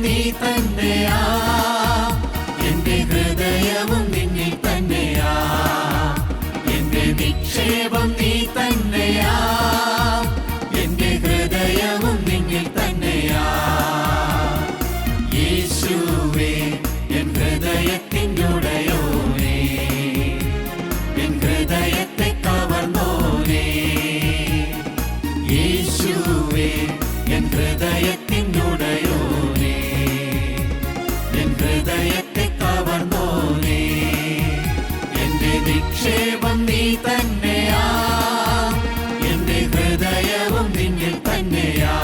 നീ തന്നെയാ, എന്റെ ഹൃദയവും നിന്നിൽ തന്നെയാ, എന്റെ നിക്ഷേപം നീ തന്നെയാ, എന്റെ ഹൃദയവും നിന്നിൽ തന്നെയാ. യേശുവേ എൻ ഹൃദയത്തിനുടയോനേ, എൻ ഹൃദയത്തെ കവർന്നോനേ. യേശുവേ എൻ ഹൃദയത്തിനുടയോനേ, എൻ ഹൃദയത്തെ കവർന്നോനേ. എന്റെ നിക്ഷേപം നീ തന്നെയാ, എന്റെ ഹൃദയവും നിന്നിൽ തന്നെയാ.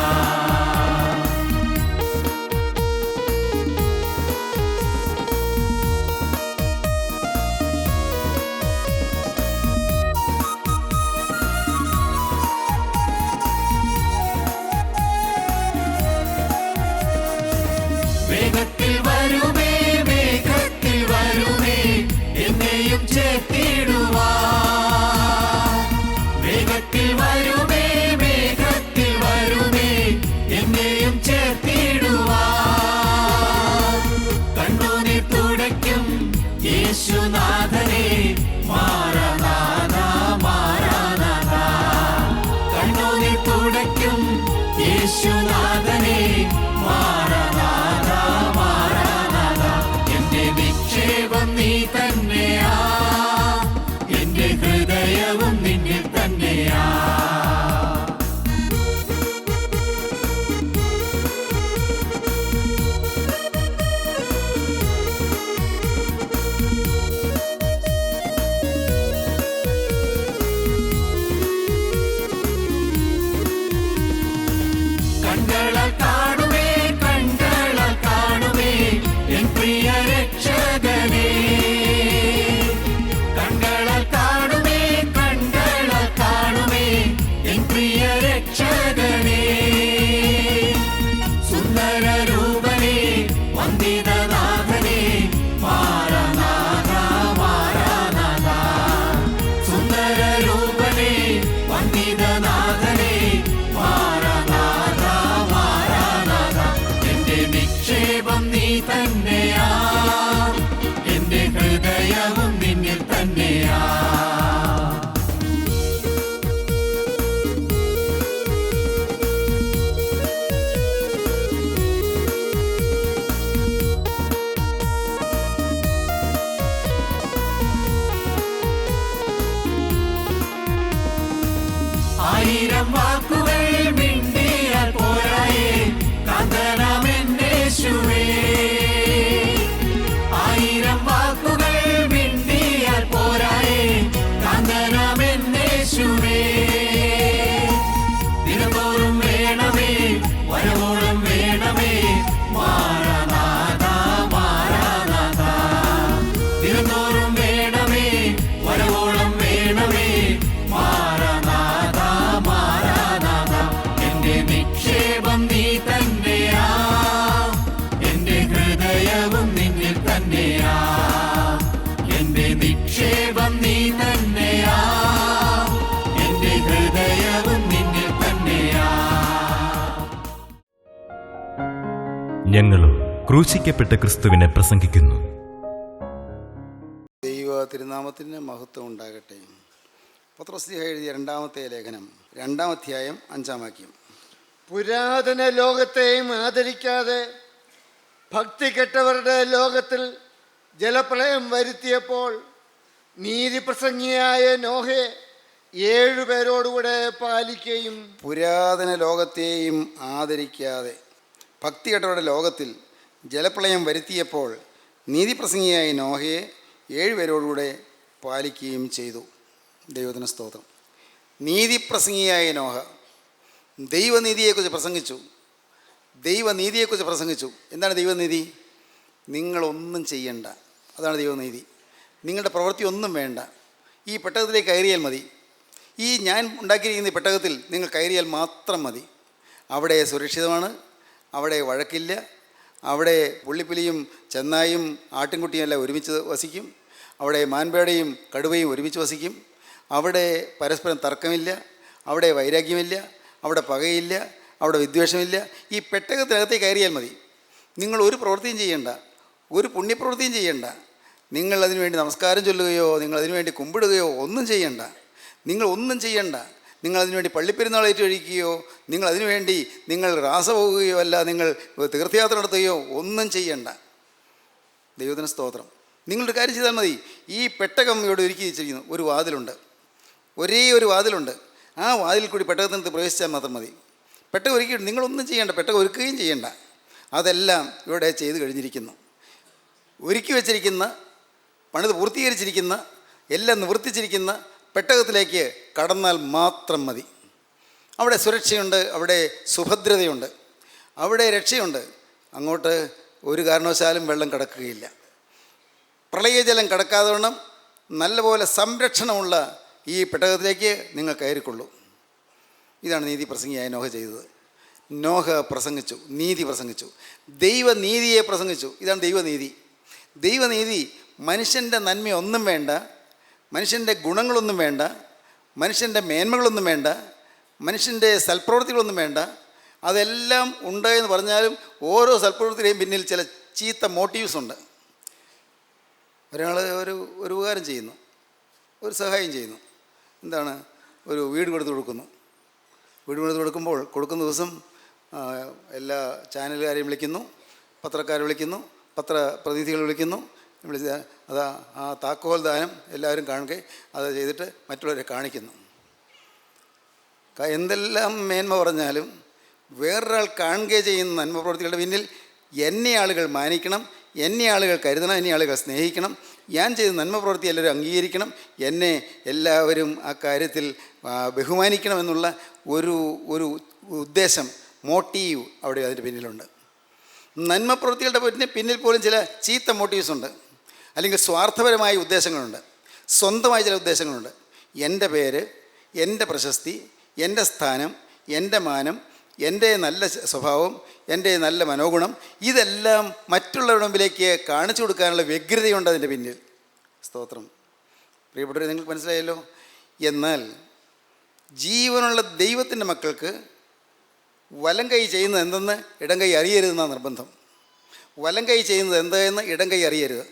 വേഗത്തിൽ വരുമേ, വേഗത്തിൽ വരുമേ, എന്നെയും ചേർത്തിടുവാൻ. വേഗത്തിൽ വരുമേ, വേഗത്തിൽ വരുമേ, എന്നെയും ചേർത്തിടുവാൻ. കണ്ണുനീർ തുടയ്ക്കും യേശുനാഥനെ, മാറാനാഥ മാറാനാഥ. കണ്ണുനീർ തുടയ്ക്കും യേശുനാഥനെ, മാറാനാഥ മാറാനാഥ. എന്റെ നിക്ഷേപം നീ തന്നെയാ, എന്റെ ഹൃദയവും നിന്നിൽ തന്നെയാ. കണ്ണുകളാൽ കാണുമേ, കണ്ണുകളാൽ കാണുമേ, എൻ പ്രിയ രക്ഷകനേ. കണ്ണുകളാൽ കാണുമേ, കണ്ണുകളാൽ കാണുമേ, എൻ പ്രിയ രക്ഷകനേ. സുന്ദര രൂപനേ, വന്ദിതനാഥനേ, മാറാനാഥ മാറാനാഥ. സുന്ദര രൂപനേ, വന്ദിതനാഥനേ, മാറാനാഥ മാറാനാഥ. എന്റെ നിക്ഷേപം നീ തന്നെയാ, എന്റെ ഹൃദയവും നിന്നിൽ തന്നെയാ. ആയിരം വാക്കുകൾ മിണ്ടിയാൽ പോരായേ, കാന്തനാമെന്നേശുവേ. ആയിരം വാക്കുകൾ മിണ്ടിയാൽ പോരായേ, കാന്തനാമെന്നേശുവേ. ദിനംതോറും വേണമേ, വരവോളം വേണമേ, മാറാനാഥ മാറാനാഥ. ദിനംതോറും വേണമേ, വരവോളം വേണമേ, മാറാനാഥ മാറാനാഥ. എന്റെ നിക്ഷേപം നീ തന്നെയാ, എന്റെ ഹൃദയവും നിന്നിൽ തന്നെയാ. എന്റെ നിക്ഷേപം നീ തന്നെയാ, എന്റെ ഹൃദയവും നിന്നിൽ തന്നെയാ. ഞങ്ങളും ക്രൂശിക്കപ്പെട്ട ക്രിസ്തുവിനെ പ്രസംഗിക്കുന്നു. ദൈവ തിരുനാമത്തിന് മഹത്വം ഉണ്ടാകട്ടെ. പത്രോസ് എഴുതിയ രണ്ടാമത്തെ ലേഖനം 2-ാം അധ്യായം 5-ാം വാക്യം. പുരാതന ലോകത്തെയും ആദരിക്കാതെ ഭക്തി കെട്ടവരുടെ ലോകത്തിൽ ജലപ്രളയം വരുത്തിയപ്പോൾ നീതിപ്രസംഗിയായ നോഹയെ 7 പേരോടുകൂടെ പാലിക്കുകയും. പുരാതന ലോകത്തെയും ആദരിക്കാതെ ഭക്തി കെട്ടവരുടെ ലോകത്തിൽ ജലപ്രളയം വരുത്തിയപ്പോൾ നീതിപ്രസംഗിയായ നോഹയെ 7 പേരോടുകൂടെ പാലിക്കുകയും ചെയ്തു. ദൈവത്തിന് സ്തോത്രം. നീതിപ്രസംഗിയായ നോഹ ദൈവനീതിയെക്കുറിച്ച് പ്രസംഗിച്ചു. ദൈവനീതിയെക്കുറിച്ച് പ്രസംഗിച്ചു. എന്താണ് ദൈവനീതി? നിങ്ങളൊന്നും ചെയ്യണ്ട, അതാണ് ദൈവനീതി. നിങ്ങളുടെ പ്രവൃത്തി ഒന്നും വേണ്ട, ഈ പെട്ടകത്തിലേക്ക് കയറിയാൽ മതി. ഈ ഞാൻ ഉണ്ടാക്കിയിരിക്കുന്ന ഈ പെട്ടകത്തിൽ നിങ്ങൾ കയറിയാൽ മാത്രം മതി. അവിടെ സുരക്ഷിതമാണ്, അവിടെ വഴക്കില്ല, അവിടെ പുള്ളിപ്പുലിയും ചെന്നായും ആട്ടിൻകുട്ടിയും എല്ലാം ഒരുമിച്ച് വസിക്കും. അവിടെ മാൻപേടയും കടുവയും ഒരുമിച്ച് വസിക്കും. അവിടെ പരസ്പരം തർക്കമില്ല, അവിടെ വൈരാഗ്യമില്ല, അവിടെ പകയില്ല, അവിടെ വിദ്വേഷമില്ല. ഈ പെട്ടകത്തിനകത്തേക്ക് കയറിയാൽ മതി. നിങ്ങൾ ഒരു പ്രവൃത്തിയും ചെയ്യണ്ട, ഒരു പുണ്യപ്രവൃത്തിയും ചെയ്യണ്ട. നിങ്ങൾ അതിനു വേണ്ടി നമസ്കാരം ചൊല്ലുകയോ നിങ്ങൾ അതിനു വേണ്ടി കുമ്പിടുകയോ ഒന്നും ചെയ്യണ്ട. നിങ്ങൾ ഒന്നും ചെയ്യണ്ട. നിങ്ങൾ അതിനുവേണ്ടി പള്ളിപ്പെരുന്നാൾ ഏറ്റുകഴിക്കുകയോ നിങ്ങൾ അതിനുവേണ്ടി നിങ്ങൾ റാസ പോവുകയോ അല്ല, നിങ്ങൾ തീർത്ഥയാത്ര നടത്തുകയോ ഒന്നും ചെയ്യണ്ട. ദൈവത്തിന് സ്തോത്രം. നിങ്ങളൊരു കാര്യം ചെയ്താൽ മതി. ഈ പെട്ടകം ഇവിടെ ഒരുക്കി വെച്ചിരിക്കുന്നു. ഒരു വാതിലുണ്ട്, ഒരേ ഒരു വാതിലുണ്ട്. ആ വാതിലിൽ കൂടി പെട്ടകത്തിനകത്ത് പ്രവേശിച്ചാൽ മാത്രം മതി. പെട്ടകം ഒരുക്കിയിട്ട് നിങ്ങളൊന്നും ചെയ്യേണ്ട, പെട്ടകം ഒരുക്കുകയും ചെയ്യേണ്ട. അതെല്ലാം ഇവിടെ ചെയ്ത് കഴിഞ്ഞിരിക്കുന്നു. ഒരുക്കി വച്ചിരിക്കുന്ന, പണിത് പൂർത്തീകരിച്ചിരിക്കുന്ന, എല്ലാം നിവർത്തിച്ചിരിക്കുന്ന പെട്ടകത്തിലേക്ക് കടന്നാൽ മാത്രം മതി. അവിടെ സുരക്ഷയുണ്ട്, അവിടെ സുഭദ്രതയുണ്ട്, അവിടെ രക്ഷയുണ്ട്. അങ്ങോട്ട് ഒരു കാരണവശാലും വെള്ളം കടക്കുകയില്ല. പ്രളയജലം കടക്കാതെ വണ്ണം നല്ലപോലെ സംരക്ഷണമുള്ള ഈ പെട്ടകത്തിലേക്ക് നിങ്ങൾ കയറിക്കൊള്ളൂ. ഇതാണ് നീതി പ്രസംഗിയായ നോഹ ചെയ്തത്. നോഹ പ്രസംഗിച്ചു, നീതി പ്രസംഗിച്ചു, ദൈവനീതിയെ പ്രസംഗിച്ചു. ഇതാണ് ദൈവനീതി. ദൈവനീതി മനുഷ്യൻ്റെ നന്മയൊന്നും വേണ്ട, മനുഷ്യൻ്റെ ഗുണങ്ങളൊന്നും വേണ്ട, മനുഷ്യൻ്റെ മേന്മകളൊന്നും വേണ്ട, മനുഷ്യൻ്റെ സൽപ്രവൃത്തികളൊന്നും വേണ്ട. അതെല്ലാം ഉണ്ട് എന്ന് പറഞ്ഞാലും ഓരോ സൽപ്രവൃത്തിയുടെയും പിന്നിൽ ചില ചീത്ത മോട്ടീവ്സ് ഉണ്ട്. ഒരാൾ ഒരു ഉപകാരം ചെയ്യുന്നു, ഒരു സഹായം ചെയ്യുന്നു. എന്താണ്? ഒരു വീട് കൊടുക്കുന്നു. വീട് കൊടുക്കുമ്പോൾ കൊടുക്കുന്ന ദിവസം എല്ലാ ചാനലുകാരെയും വിളിക്കുന്നു, പത്രക്കാരെ വിളിക്കുന്നു, പത്രപ്രതിനിധികൾ വിളിക്കുന്നു. അതാ ആ താക്കോൽ ദാനം എല്ലാവരും കാണുക, അത് ചെയ്തിട്ട് മറ്റുള്ളവരെ കാണിക്കുന്നു. എന്തെല്ലാം മേന്മ പറഞ്ഞാലും വേറൊരാൾ കാണുകയും ചെയ്യുന്ന നന്മ പ്രവൃത്തികളുടെ പിന്നിൽ എന്നെ ആളുകൾ മാനിക്കണം, എന്നെ ആളുകൾ കരുതണം, എന്നെ ആളുകൾ സ്നേഹിക്കണം, ഞാൻ ചെയ്ത നന്മ പ്രവൃത്തി എല്ലാവരും അംഗീകരിക്കണം, എന്നെ എല്ലാവരും ആ കാര്യത്തിൽ ബഹുമാനിക്കണം എന്നുള്ള ഒരു ഉദ്ദേശം, മോട്ടീവ് അവിടെ അതിൻ്റെ പിന്നിലുണ്ട്. നന്മ പ്രവൃത്തികളുടെ പിന്നിൽ പോലും ചില ചീത്ത മോട്ടീവ്സ് ഉണ്ട്, അല്ലെങ്കിൽ സ്വാർത്ഥപരമായ ഉദ്ദേശങ്ങളുണ്ട്, സ്വന്തമായ ചില ഉദ്ദേശങ്ങളുണ്ട്. എൻ്റെ പേര്, എൻ്റെ പ്രശസ്തി, എൻ്റെ സ്ഥാനം, എൻ്റെ മാനം, എൻ്റെ നല്ല സ്വഭാവം, എൻ്റെ നല്ല മനോഗുണം, ഇതെല്ലാം മറ്റുള്ളവരുടെ മുമ്പിലേക്ക് കാണിച്ചു കൊടുക്കാനുള്ള വ്യഗ്രതയുണ്ട് അതിൻ്റെ പിന്നിൽ. സ്തോത്രം. പ്രിയപ്പെട്ടവരെ, നിങ്ങൾക്ക് മനസ്സിലായല്ലോ. എന്നാൽ ജീവനുള്ള ദൈവത്തിൻ്റെ മക്കൾക്ക് വലം കൈ ചെയ്യുന്നത് എന്തെന്ന് ഇടം കൈ അറിയരുതെന്നാണ് നിർബന്ധം. വലം കൈ ചെയ്യുന്നത് എന്തെന്ന് ഇടം കൈ അറിയരുത്.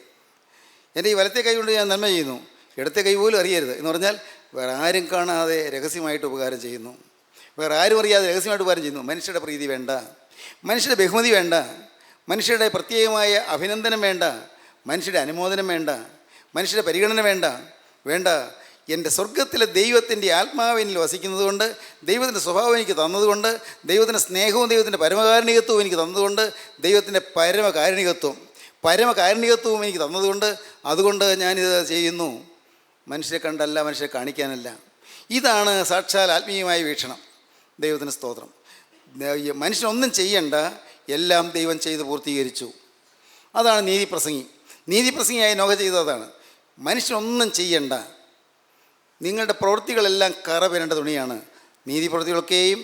എൻ്റെ ഈ വലത്തെ കൈ കൊണ്ട് ഞാൻ നന്മ ചെയ്യുന്നു, ഇടത്തെ കൈ പോലും അറിയരുത് എന്ന് പറഞ്ഞാൽ വേറെ ആരും കാണാതെ രഹസ്യമായിട്ട് ഉപകാരം ചെയ്യുന്നു, വേറെ ആരും അറിയാതെ രഹസ്യമായിട്ട് ഉപകാരം ചെയ്യുന്നു. മനുഷ്യരുടെ പ്രീതി വേണ്ട, മനുഷ്യരുടെ ബഹുമതി വേണ്ട, മനുഷ്യരുടെ പ്രത്യേകമായ അഭിനന്ദനം വേണ്ട, മനുഷ്യരുടെ അനുമോദനം വേണ്ട, മനുഷ്യരുടെ പരിഗണന വേണ്ട. എൻ്റെ സ്വർഗത്തിലെ ദൈവത്തിൻ്റെ ആത്മാവിനിൽ വസിക്കുന്നത് കൊണ്ട്, ദൈവത്തിൻ്റെ സ്വഭാവം എനിക്ക് തന്നതുകൊണ്ട്, ദൈവത്തിൻ്റെ സ്നേഹവും ദൈവത്തിൻ്റെ പരമകാരുണികത്വവും എനിക്ക് തന്നതുകൊണ്ട്, ദൈവത്തിൻ്റെ പരമകാരുണികത്വവും എനിക്ക് തന്നതുകൊണ്ട്, അതുകൊണ്ട് ഞാനിത് ചെയ്യുന്നു. മനുഷ്യരെ കണ്ടല്ല, മനുഷ്യരെ കാണിക്കാനല്ല. ഇതാണ് സാക്ഷാൽ ആത്മീയമായ വീക്ഷണം. ദൈവത്തിന് സ്തോത്രം. മനുഷ്യനൊന്നും ചെയ്യണ്ട, എല്ലാം ദൈവം ചെയ്ത് പൂർത്തീകരിച്ചു. അതാണ് നീതിപ്രസംഗിയായ നോഹ ചെയ്തതാണ്. മനുഷ്യനൊന്നും ചെയ്യണ്ട, നിങ്ങളുടെ പ്രവൃത്തികളെല്ലാം കറ പെരേണ്ട തുണിയാണ്. നീതിപ്രവൃത്തികളൊക്കെയും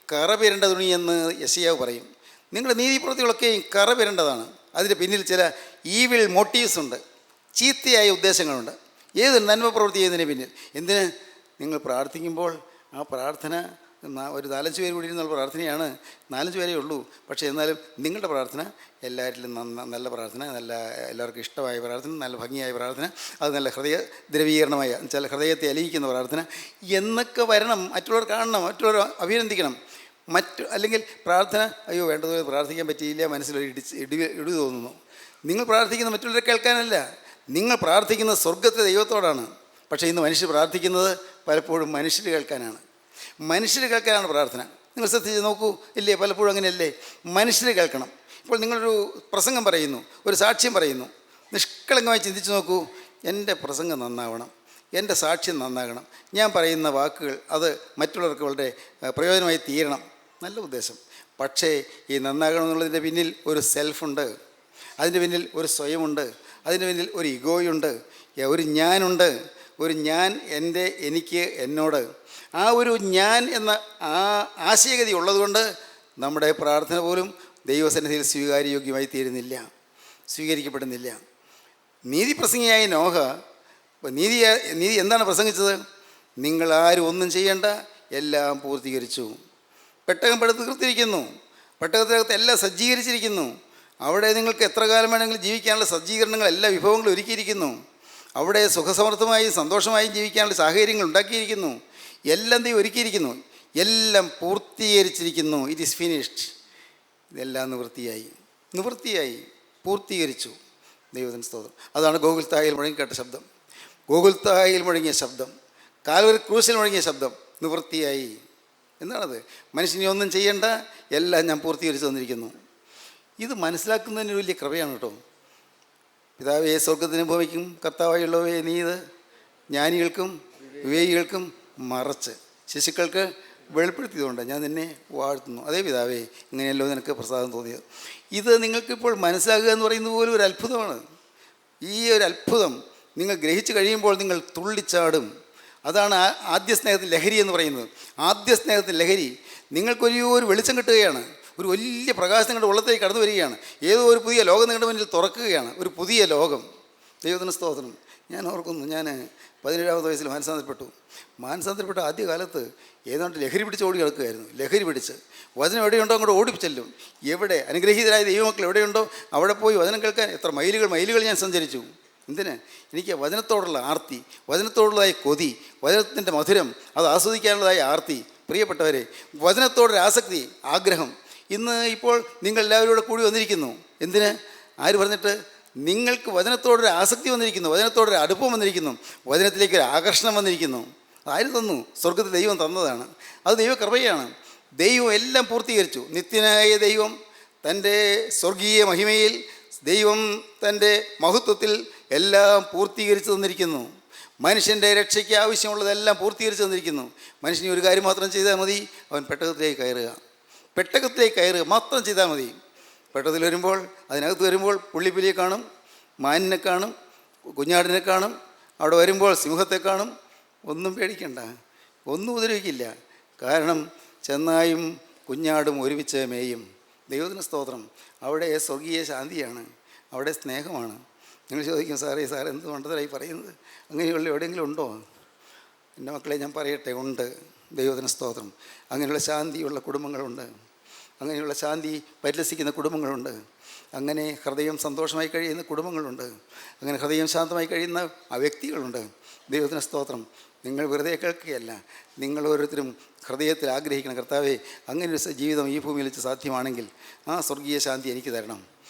കറ പെരേണ്ട തുണിയെന്ന് യെശയ്യാവ് പറയും. നിങ്ങളുടെ നീതിപ്രവൃത്തികളൊക്കെയും കറ പെരേണ്ടതാണ്. അതിൻ്റെ പിന്നിൽ ചില ഈവിൾ മോട്ടീവ്സ് ഉണ്ട്, ചീത്തയായ ഉദ്ദേശങ്ങളുണ്ട്. ഏത് നന്മ പ്രവൃത്തി ചെയ്യുന്നതിന് പിന്നിൽ. എന്തിന്? നിങ്ങൾ പ്രാർത്ഥിക്കുമ്പോൾ ആ പ്രാർത്ഥന ഒരു 4-5 പേര് കൂടി ഇരുന്നുള്ള പ്രാർത്ഥനയാണ്. 4-5 പേരേ ഉള്ളൂ. പക്ഷേ എന്നാലും നിങ്ങളുടെ പ്രാർത്ഥന എല്ലാവരിലും നല്ല പ്രാർത്ഥന, എല്ലാവർക്കും ഇഷ്ടമായ പ്രാർത്ഥന, നല്ല ഭംഗിയായ പ്രാർത്ഥന, അത് നല്ല ഹൃദയ ദ്രവീകരണമായ ചില ഹൃദയത്തെ അലിയിക്കുന്ന പ്രാർത്ഥന എന്നൊക്കെ വരണം. മറ്റുള്ളവർ കാണണം, മറ്റുള്ളവർ അഭിനന്ദിക്കണം. അല്ലെങ്കിൽ പ്രാർത്ഥന അയ്യോ വേണ്ടതുപോലെ പ്രാർത്ഥിക്കാൻ പറ്റിയില്ല, മനസ്സിലൊരു ഇടി തോന്നുന്നു. നിങ്ങൾ പ്രാർത്ഥിക്കുന്നത് മറ്റുള്ളവരെ കേൾക്കാനല്ല, നിങ്ങൾ പ്രാർത്ഥിക്കുന്നത് സ്വർഗത്തിലെ ദൈവത്തോടാണ്. പക്ഷേ ഇന്ന് മനുഷ്യർ പ്രാർത്ഥിക്കുന്നത് പലപ്പോഴും മനുഷ്യർ കേൾക്കാനാണ് പ്രാർത്ഥന. നിങ്ങൾ ശ്രദ്ധിച്ച് നോക്കൂ, ഇല്ലേ? പലപ്പോഴും അങ്ങനെയല്ലേ? മനുഷ്യർ കേൾക്കണം. ഇപ്പോൾ നിങ്ങളൊരു പ്രസംഗം പറയുന്നു, ഒരു സാക്ഷ്യം പറയുന്നു, നിഷ്കളങ്കമായി ചിന്തിച്ച് നോക്കൂ. എൻ്റെ പ്രസംഗം നന്നാവണം, എൻ്റെ സാക്ഷ്യം നന്നാകണം, ഞാൻ പറയുന്ന വാക്കുകൾ അത് മറ്റുള്ളവർക്ക് വളരെ പ്രയോജനമായി തീരണം, നല്ല ഉദ്ദേശം. പക്ഷേ ഈ നന്നാകണം എന്നുള്ളതിൻ്റെ പിന്നിൽ ഒരു സെൽഫുണ്ട്, അതിൻ്റെ പിന്നിൽ ഒരു സ്വയമുണ്ട്, അതിൻ്റെ പിന്നിൽ ഒരു ഇഗോയുണ്ട്, ഒരു ഞാനുണ്ട്. ഒരു ഞാൻ, എനിക്ക്, എന്നോട്. ആ ഒരു ഞാൻ എന്ന ആശയഗതി ഉള്ളതുകൊണ്ട് നമ്മുടെ പ്രാർത്ഥന പോലും ദൈവസന്നിധിയിൽ സ്വീകാര്യയോഗ്യമായി സ്വീകരിക്കപ്പെടുന്നില്ല. നീതിപ്രസംഗിയായ നോഹ നീതി എന്താണ് പ്രസംഗിച്ചത്? നിങ്ങളാരും ഒന്നും ചെയ്യേണ്ട, എല്ലാം പൂർത്തീകരിച്ചു. പെട്ടകം പടുത്ത് തീർത്തിരിക്കുന്നു, പെട്ടകത്തിനകത്ത് എല്ലാം സജ്ജീകരിച്ചിരിക്കുന്നു. അവിടെ നിങ്ങൾക്ക് എത്ര കാലം വേണമെങ്കിലും ജീവിക്കാനുള്ള സജ്ജീകരണങ്ങൾ, എല്ലാ വിഭവങ്ങളും ഒരുക്കിയിരിക്കുന്നു. അവിടെ സുഖസമൃദ്ധമായും സന്തോഷമായും ജീവിക്കാനുള്ള സാഹചര്യങ്ങൾ ഉണ്ടാക്കിയിരിക്കുന്നു. എല്ലാം ദൈവം ഒരുക്കിയിരിക്കുന്നു. എല്ലാം പൂർത്തീകരിച്ചിരിക്കുന്നു. It is finished. ഇതെല്ലാം നിവൃത്തിയായി പൂർത്തീകരിച്ചു. ദൈവത്തിന് സ്തോത്രം. അതാണ് ഗോകുൽത്തായിൽ മുഴങ്ങിക്കേട്ട ശബ്ദം. ഗോകുൽത്തായിൽ മുഴങ്ങിയ ശബ്ദം, കാൽവരി ക്രൂശിൽ മുഴങ്ങിയ ശബ്ദം നിവൃത്തിയായി എന്നാണത്. മനുഷ്യനെ ഒന്നും ചെയ്യേണ്ട, എല്ലാം ഞാൻ പൂർത്തീകരിച്ചു തന്നിരിക്കുന്നു. ഇത് മനസ്സിലാക്കുന്നതിന് വലിയ കൃപയാണ് കേട്ടോ. പിതാവേ, സ്വർഗത്തിന് ഭൂമിക്കും കർത്താവായുള്ളവേ, നീ ഇത് ജ്ഞാനികൾക്കും വിവേകികൾക്കും മറച്ച് ശിശുക്കൾക്ക് വെളിപ്പെടുത്തിയതുകൊണ്ട് ഞാൻ നിന്നെ വാഴ്ത്തുന്നു. അതേ പിതാവേ, ഇങ്ങനെയല്ലോ നിനക്ക് പ്രസാദം തോന്നിയത്. ഇത് നിങ്ങൾക്കിപ്പോൾ മനസ്സിലാക്കുക എന്ന് പറയുന്നത് പോലും ഒരു അത്ഭുതമാണ്. ഈ ഒരു അത്ഭുതം നിങ്ങൾ ഗ്രഹിച്ചു കഴിയുമ്പോൾ നിങ്ങൾ തുള്ളിച്ചാടും. അതാണ് ആദ്യ സ്നേഹത്തിൽ ലഹരി എന്ന് പറയുന്നത്. ആദ്യ സ്നേഹത്തിൽ ലഹരി നിങ്ങൾക്കൊരു വെളിച്ചം കിട്ടുകയാണ്. ഒരു വലിയ പ്രകാശം നിങ്ങളുടെ ഉള്ളത്തേക്ക് കടന്നു വരികയാണ്. ഏതോ ഒരു പുതിയ ലോകം നിങ്ങളുടെ മുന്നിൽ തുറക്കുകയാണ്. ഒരു പുതിയ ലോകം. ദൈവത്തിന് സ്തോത്രം. ഞാൻ ഓർക്കുന്നു, ഞാൻ 17-ാമത്തെ വയസ്സിൽ മാനസാന്തരപ്പെട്ട ആദ്യ കാലത്ത് ഏതാണ്ട് ലഹരി പിടിച്ച് ഓടി കിടക്കുകയായിരുന്നു. ലഹരി പിടിച്ച് വചനം എവിടെയുണ്ടോ അങ്ങോട്ട് ഓടിപ്പിച്ചല്ലും. എവിടെ അനുഗ്രഹീതരായ ദൈവമക്കൾ എവിടെയുണ്ടോ അവിടെ പോയി വചനം കേൾക്കാൻ എത്ര മൈലുകൾ ഞാൻ സഞ്ചരിച്ചു. എന്തിന്? എനിക്ക് വചനത്തോടുള്ള ആർത്തി, വചനത്തോടുള്ളതായ കൊതി, വചനത്തിൻ്റെ മധുരം അത് ആസ്വദിക്കാനുള്ളതായ ആർത്തി. പ്രിയപ്പെട്ടവരെ, വചനത്തോടൊരു ആസക്തി, ആഗ്രഹം ഇന്ന് ഇപ്പോൾ നിങ്ങളെല്ലാവരും കൂടെ കൂടി വന്നിരിക്കുന്നു. എന്തിന്? ആര് പറഞ്ഞിട്ട്? നിങ്ങൾക്ക് വചനത്തോടൊരു ആസക്തി വന്നിരിക്കുന്നു, വചനത്തോടൊരു അടുപ്പം വന്നിരിക്കുന്നു, വചനത്തിലേക്കൊരു ആകർഷണം വന്നിരിക്കുന്നു. ആര് തന്നു? സ്വർഗത്തിൽ ദൈവം തന്നതാണ്. അത് ദൈവകൃപയാണ്. ദൈവം എല്ലാം പൂർത്തീകരിച്ചു. നിത്യനായ ദൈവം തൻ്റെ സ്വർഗീയ മഹിമയിൽ, ദൈവം തൻ്റെ മഹത്വത്തിൽ എല്ലാം പൂർത്തീകരിച്ചു തന്നിരിക്കുന്നു. മനുഷ്യൻ്റെ രക്ഷയ്ക്ക് ആവശ്യമുള്ളതെല്ലാം പൂർത്തീകരിച്ചു തന്നിരിക്കുന്നു. മനുഷ്യന് ഒരു കാര്യം മാത്രം ചെയ്താൽ മതി, അവൻ പെട്ടകത്തിലേക്ക് കയറുക മാത്രം ചെയ്താൽ മതി. പെട്ടകത്തിൽ വരുമ്പോൾ, അതിനകത്ത് വരുമ്പോൾ പുള്ളിപ്പുലിയെ കാണും, മാനിനെ കാണും, കുഞ്ഞാടിനെ കാണും. അവിടെ വരുമ്പോൾ സിംഹത്തെ കാണും. ഒന്നും പേടിക്കണ്ട, ഒന്നും ഉപദ്രവിക്കില്ല. കാരണം ചെന്നായും കുഞ്ഞാടും ഒരുമിച്ച് മേയും. ദൈവത്തിന് സ്തോത്രം. അവിടെ സ്വർഗീയ ശാന്തിയാണ്, അവിടെ സ്നേഹമാണ്. നിങ്ങൾ ചോദിക്കും, സാറേ എന്ത് മണ്ടത്തരായി പറയുന്നത്? അങ്ങനെയുള്ള എവിടെയെങ്കിലും ഉണ്ടോ? എൻ്റെ മക്കളെ ഞാൻ പറയട്ടെ, ഉണ്ട്. ദൈവത്തിന് സ്തോത്രം. അങ്ങനെയുള്ള ശാന്തിയുള്ള കുടുംബങ്ങളുണ്ട്. അങ്ങനെയുള്ള ശാന്തി പരിലസിക്കുന്ന കുടുംബങ്ങളുണ്ട്. അങ്ങനെ ഹൃദയം സന്തോഷമായി കഴിയുന്ന കുടുംബങ്ങളുണ്ട്. അങ്ങനെ ഹൃദയം ശാന്തമായി കഴിയുന്ന ആ വ്യക്തികളുണ്ട്. ദൈവത്തിന് സ്തോത്രം. നിങ്ങൾ വെറുതെ കേൾക്കുകയല്ല, നിങ്ങൾ ഓരോരുത്തരും ഹൃദയത്തിൽ ആഗ്രഹിക്കണം, കർത്താവേ, അങ്ങനൊരു ജീവിതം ഈ ഭൂമിയിൽ വെച്ച് സാധ്യമാണെങ്കിൽ ആ സ്വർഗീയ ശാന്തി എനിക്ക് തരണം.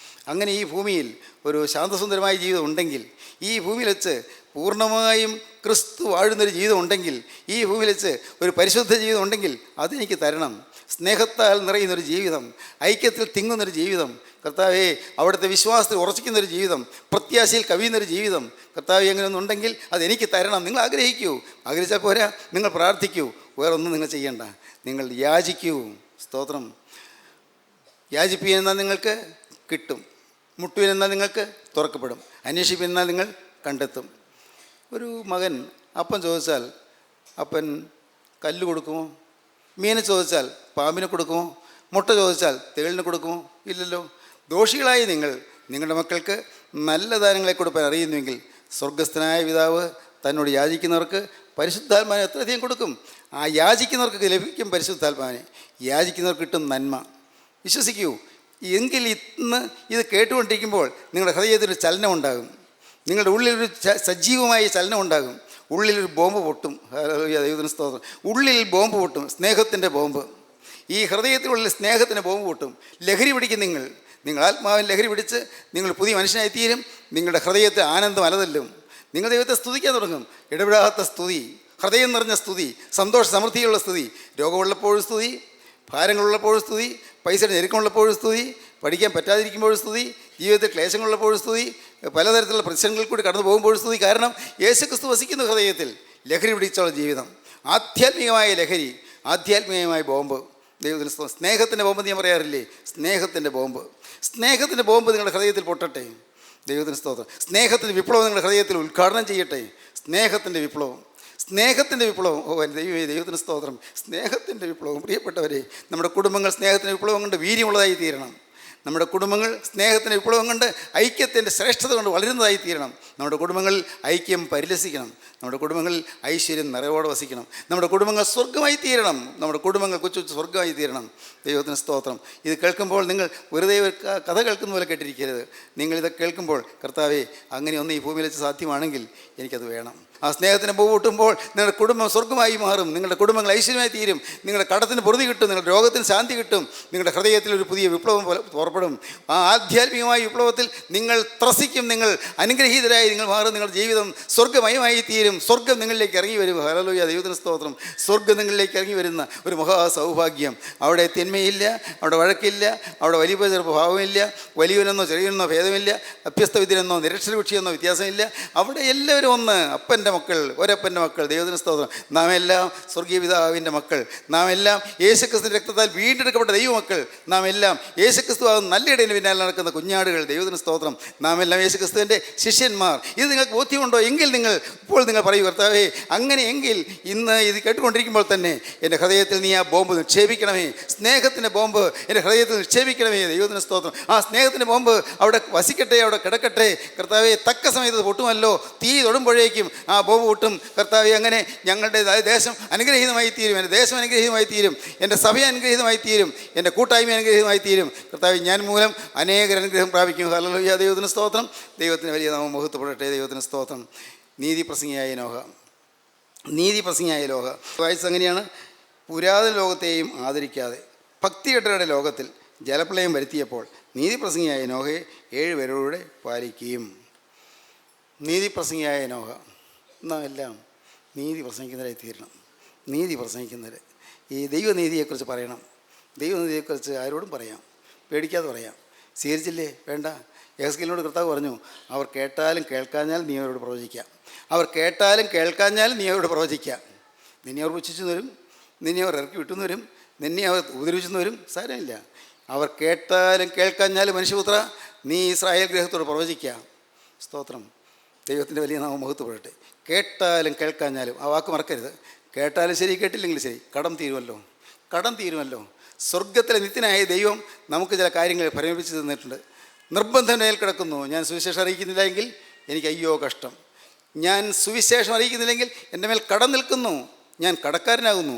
അങ്ങനെ ഈ ഭൂമിയിൽ ഒരു ശാന്തസുന്ദരമായ ജീവിതം ഉണ്ടെങ്കിൽ, ഈ ഭൂമിയിൽ വെച്ച് പൂർണ്ണമായും ക്രിസ്തു വാഴുന്നൊരു ജീവിതം ഉണ്ടെങ്കിൽ, ഈ ഭൂമിയിൽ വെച്ച് ഒരു പരിശുദ്ധ ജീവിതം ഉണ്ടെങ്കിൽ അതെനിക്ക് തരണം. സ്നേഹത്താൽ നിറയുന്നൊരു ജീവിതം, ഐക്യത്തിൽ തിങ്ങുന്നൊരു ജീവിതം, കർത്താവേ, അവിടുത്തെ വിശ്വാസത്തിൽ ഉറച്ചിക്കുന്നൊരു ജീവിതം, പ്രത്യാശയിൽ കവിയുന്നൊരു ജീവിതം, കർത്താവേ, അങ്ങനെയൊന്നുണ്ടെങ്കിൽ അതെനിക്ക് തരണം. നിങ്ങൾ ആഗ്രഹിക്കൂ. ആഗ്രഹിച്ചാൽ പോരാ, നിങ്ങൾ പ്രാർത്ഥിക്കൂ. വേറൊന്നും നിങ്ങൾ ചെയ്യണ്ട. നിങ്ങൾ യാചിക്കൂ. സ്തോത്രം. യാചിപ്പിയെന്നാൽ നിങ്ങൾക്ക് കിട്ടും, മുട്ടുവിനെന്നാൽ നിങ്ങൾക്ക് തുറക്കപ്പെടും, അന്വേഷിപ്പിനെന്നാൽ നിങ്ങൾ കണ്ടെത്തും. ഒരു മകൻ അപ്പം ചോദിച്ചാൽ അപ്പൻ കല്ല് കൊടുക്കുമോ? മീനെ ചോദിച്ചാൽ പാമ്പിനെ കൊടുക്കുമോ? മുട്ട ചോദിച്ചാൽ തേളിന് കൊടുക്കുമോ? ഇല്ലല്ലോ. ദോഷികളായി നിങ്ങളുടെ മക്കൾക്ക് നല്ല ദാനങ്ങളെ കൊടുക്കാൻ അറിയുന്നുവെങ്കിൽ സ്വർഗസ്ഥനായ പിതാവ് തന്നോട് യാചിക്കുന്നവർക്ക് പരിശുദ്ധാത്മാവിനെ എത്രയധികം കൊടുക്കും. ആ യാചിക്കുന്നവർക്ക് ലഭിക്കും പരിശുദ്ധാത്മാവിനെ. യാചിക്കുന്നവർക്ക് കിട്ടും നന്മ. വിശ്വസിക്കൂ. എങ്കിൽ ഇന്ന് ഇത് കേട്ടുകൊണ്ടിരിക്കുമ്പോൾ നിങ്ങളുടെ ഹൃദയത്തിലൊരു ചലനം ഉണ്ടാകും. നിങ്ങളുടെ ഉള്ളിലൊരു സജീവമായ ചലനം ഉണ്ടാകും. ഉള്ളിലൊരു ബോംബ് പൊട്ടും. ദൈവത്തിന് സ്തോത്രം. ഉള്ളിൽ ബോംബ് പൊട്ടും, സ്നേഹത്തിൻ്റെ ബോംബ്. ഈ ഹൃദയത്തിനുള്ളിൽ സ്നേഹത്തിൻ്റെ ബോംബ് പൊട്ടും. ലഹരി പിടിക്കും. നിങ്ങൾ ആത്മാവിന് ലഹരി പിടിച്ച് നിങ്ങൾ പുതിയ മനുഷ്യനായിത്തീരും. നിങ്ങളുടെ ഹൃദയത്തെ ആനന്ദം അലതല്ലും. നിങ്ങൾ ദൈവത്തെ സ്തുതിക്കാൻ തുടങ്ങും. ഇടപെടാത്ത സ്തുതി, ഹൃദയം നിറഞ്ഞ സ്തുതി, സന്തോഷ സമൃദ്ധിയുള്ള സ്തുതി. രോഗമുള്ളപ്പോഴും സ്തുതി, ഭാരങ്ങളുള്ളപ്പോഴും സ്തുതി, പൈസയുടെ ഞെരുക്കമുള്ളപ്പോഴും സ്തുതി, പഠിക്കാൻ പറ്റാതിരിക്കുമ്പോഴും സ്തുതി, ജീവിതത്തിൽ ക്ലേശങ്ങളുള്ളപ്പോഴും സ്തുതി, പലതരത്തിലുള്ള പ്രശ്നങ്ങളിൽ കൂടി കടന്നു പോകുമ്പോഴും സ്തുതി. കാരണം യേശുക്രിസ്തു വസിക്കുന്ന ഹൃദയത്തിൽ. ലഹരി പിടിച്ചുള്ള ജീവിതം, ആധ്യാത്മികമായ ലഹരി, ആധ്യാത്മികമായ ബോംബ്. ദൈവത്തിന് സ്നേഹത്തിൻ്റെ ബോംബ് ഞാൻ പറയാറില്ലേ? സ്നേഹത്തിൻ്റെ ബോംബ്. സ്നേഹത്തിൻ്റെ ബോംബ് നിങ്ങളുടെ ഹൃദയത്തിൽ പൊട്ടട്ടെ. ദൈവത്തിന് സ്തോത്രം. സ്നേഹത്തിൻ്റെ വിപ്ലവം നിങ്ങളുടെ ഹൃദയത്തിൽ ഉദ്ഘാടനം ചെയ്യട്ടെ. സ്നേഹത്തിൻ്റെ വിപ്ലവം. ദൈവത്തിന് സ്തോത്രം. സ്നേഹത്തിൻ്റെ വിപ്ലവം. പ്രിയപ്പെട്ടവരെ, നമ്മുടെ കുടുംബങ്ങൾ സ്നേഹത്തിൻ്റെ വിപ്ലവം കൊണ്ട് വീര്യമുള്ളതായി തീരണം. നമ്മുടെ കുടുംബങ്ങൾ സ്നേഹത്തിൻ്റെ വിപ്ലവം കൊണ്ട് ഐക്യത്തിൻ്റെ ശ്രേഷ്ഠത കൊണ്ട് വളരുന്നതായി തീരണം. നമ്മുടെ കുടുംബങ്ങളിൽ ഐക്യം പരിലസിക്കണം. നമ്മുടെ കുടുംബങ്ങളിൽ ഐശ്വര്യം നിറവോടെ വസിക്കണം. നമ്മുടെ കുടുംബങ്ങൾ സ്വർഗ്ഗമായി തീരണം. നമ്മുടെ കുടുംബങ്ങൾ കൊച്ചു സ്വർഗ്ഗമായി തീരണം. ദൈവത്തിന് സ്തോത്രം. ഇത് കേൾക്കുമ്പോൾ നിങ്ങൾ വെറുതെ ഒരു കഥ കേൾക്കുന്ന പോലെ കേട്ടിരിക്കരുത്. നിങ്ങളിത് കേൾക്കുമ്പോൾ കർത്താവേ, അങ്ങനെയൊന്നും ഈ ഭൂമിയിൽ വെച്ച് സാധ്യമാണെങ്കിൽ എനിക്കത് വേണം. ആ സ്നേഹത്തിന് പൂ കൂട്ടുമ്പോൾ നിങ്ങളുടെ കുടുംബം സ്വർഗ്ഗമായി മാറും. നിങ്ങളുടെ കുടുംബങ്ങൾ ഐശ്വര്യമായി തീരും. നിങ്ങളുടെ കടത്തിന് പൊറുതി കിട്ടും. നിങ്ങളുടെ രോഗത്തിന് ശാന്തി കിട്ടും. നിങ്ങളുടെ ഹൃദയത്തിൽ ഒരു പുതിയ വിപ്ലവം പുറപ്പെടും. ആ ആധ്യാത്മികമായ വിപ്ലവത്തിൽ നിങ്ങൾ ത്രസിക്കും. നിങ്ങൾ അനുഗ്രഹീതരായി നിങ്ങൾ മാറും. നിങ്ങളുടെ ജീവിതം സ്വർഗ്ഗമയമായി തീരും. സ്വർഗ്ഗം നിങ്ങളിലേക്ക് ഇറങ്ങി വരും. ഹല്ലേലൂയ, ദൈവത്തിന് സ്തോത്രം. സ്വർഗ്ഗം നിങ്ങളിലേക്ക് ഇറങ്ങി വരുന്ന ഒരു മഹാ സൗഭാഗ്യം. അവിടെ തിന്മയില്ല, അവിടെ വഴക്കില്ല, അവിടെ വലിയ ചെറുപ്പഭാവമില്ല, വലിയവനെന്നോ ചെറിയവനെന്നോ ഭേദമില്ല, അഭ്യസ്ത വിദ്യനെന്നോ നിരക്ഷരപക്ഷിയെന്നോ വ്യത്യാസമില്ല. അവിടെ എല്ലാവരും ഒന്ന്, അപ്പൻ്റെ മക്കൾ, ഒരപ്പൻ്റെ മക്കൾ. ദൈവത്തിന് സ്തോത്രം. നാം എല്ലാം സ്വർഗീയ പിതാവിൻ്റെ മക്കൾ. നാം എല്ലാം യേശുക്രിസ്തുവിൻ്റെ രക്തത്താൽ വീണ്ടെടുക്കപ്പെട്ട ദൈവമക്കൾ. നാം എല്ലാം യേശുക്രിസ്തു നല്ല ഇടയിൽ പിന്നാലെ നടക്കുന്ന കുഞ്ഞാടുകൾ. ദൈവത്തിന് സ്തോത്രം. നാം എല്ലാം യേശുക്രിസ്തുവിൻ്റെ ശിഷ്യന്മാർ. ഇത് നിങ്ങൾക്ക് ബോധ്യമുണ്ടോ? എങ്കിൽ ഇപ്പോൾ നിങ്ങൾ പറയൂ, കർത്താവേ, അങ്ങനെയെങ്കിൽ ഇന്ന് ഇത് കേട്ടുകൊണ്ടിരിക്കുമ്പോൾ തന്നെ എൻ്റെ ഹൃദയത്തിൽ നീ ആ ബോംബ് നിക്ഷേപിക്കണമേ. സ്നേഹത്തിൻ്റെ ബോംബ് എൻ്റെ ഹൃദയത്തിൽ നിക്ഷേപിക്കണമേ. ദൈവത്തിന് സ്തോത്രം. ആ സ്നേഹത്തിൻ്റെ ബോംബ് അവിടെ വസിക്കട്ടെ, അവിടെ കിടക്കട്ടെ. കർത്താവേ, തക്ക സമയത്ത് പൊട്ടുമല്ലോ. തീ തൊടുമ്പോഴേക്കും ആ ബോംബ് പൊട്ടും. കർത്താവേ, അങ്ങനെ ഞങ്ങളുടെ ദേശം അനുഗ്രഹീതമായി തീരും. എൻ്റെ ദേശം അനുഗ്രഹീതമായി തീരും. എൻ്റെ സഭ അനുഗ്രഹീതമായി തീരും. എൻ്റെ കൂട്ടായ്മ അനുഗ്രഹീതമായി തീരും. കർത്താവേ, ഞാൻ മൂലം അനേകർ അനുഗ്രഹം പ്രാപിക്കും. ഹല്ലേലൂയ, ദൈവത്തിന് സ്തോത്രം. ദൈവത്തിന് വലിയ നാമം മഹത്വപ്പെടട്ടെ. ദൈവത്തിന് സ്തോത്രം. നീതി പ്രസംഗിയായ നോഹ. നീതി പ്രസംഗിയായ നോഹ വായിച്ചത് അങ്ങനെയാണ്: പുരാതന ലോകത്തെയും ആദരിക്കാതെ ഭക്തികെട്ടരുടെ ലോകത്തിൽ ജലപ്രളയം വരുത്തിയപ്പോൾ നീതി പ്രസംഗിയായ നോഹയെ 7 പേരോടെ പാലിക്കുകയും. നീതി പ്രസംഗിയായ നോഹ. നാം എല്ലാം നീതി പ്രസംഗിക്കുന്നവരായി തീരണം. നീതി പ്രസംഗിക്കുന്നവർ. ഈ ദൈവനീതിയെക്കുറിച്ച് പറയണം. ദൈവനീതിയെക്കുറിച്ച് ആരോടും പറയാം, പേടിക്കാതെ പറയാം. സ്വീകരിച്ചില്ലേ? വേണ്ട. യെഹെസ്കേലിനോട് കർത്താവ് പറഞ്ഞു, അവർ കേട്ടാലും കേൾക്കാഞ്ഞാൽ നീ അവരോട് പ്രവചിക്കാം. അവർ കേട്ടാലും കേൾക്കാഞ്ഞാൽ നീ അവരോട് പ്രവചിക്കാം. നിന്നെ അവർ പുച്ഛിച്ചു വരും, നിന്നെ അവർ ഇറക്കി വിട്ടുന്നു വരും, നിന്നെ അവർ ഉപദ്രവിച്ചെന്ന് വരും. സാരമില്ല. അവർ കേട്ടാലും കേൾക്കാഞ്ഞാലും മനുഷ്യപുത്ര നീ ഇസ്രായേൽ ഗൃഹത്തോട് പ്രവചിക്കാം. സ്തോത്രം. ദൈവത്തിൻ്റെ വലിയ നാമം മഹത്വപ്പെടട്ടെ. കേട്ടാലും കേൾക്കാഞ്ഞാലും ആ വാക്ക് മറക്കരുത്. കേട്ടാലും ശരി, കേട്ടില്ലെങ്കിൽ ശരി. കടം തീരുമല്ലോ, കടം തീരുമല്ലോ. സ്വർഗത്തിലെ നിത്യനായ ദൈവം നമുക്ക് ചില കാര്യങ്ങൾ പരിമിപ്പിച്ച് തന്നിട്ടുണ്ട്. നിർബന്ധം മേൽ കിടക്കുന്നു. ഞാൻ സുവിശേഷം അറിയിക്കുന്നില്ല എങ്കിൽ എനിക്ക് അയ്യോ കഷ്ടം. ഞാൻ സുവിശേഷം അറിയിക്കുന്നില്ലെങ്കിൽ എൻ്റെ മേൽ കടം നിൽക്കുന്നു. ഞാൻ കടക്കാരനാകുന്നു.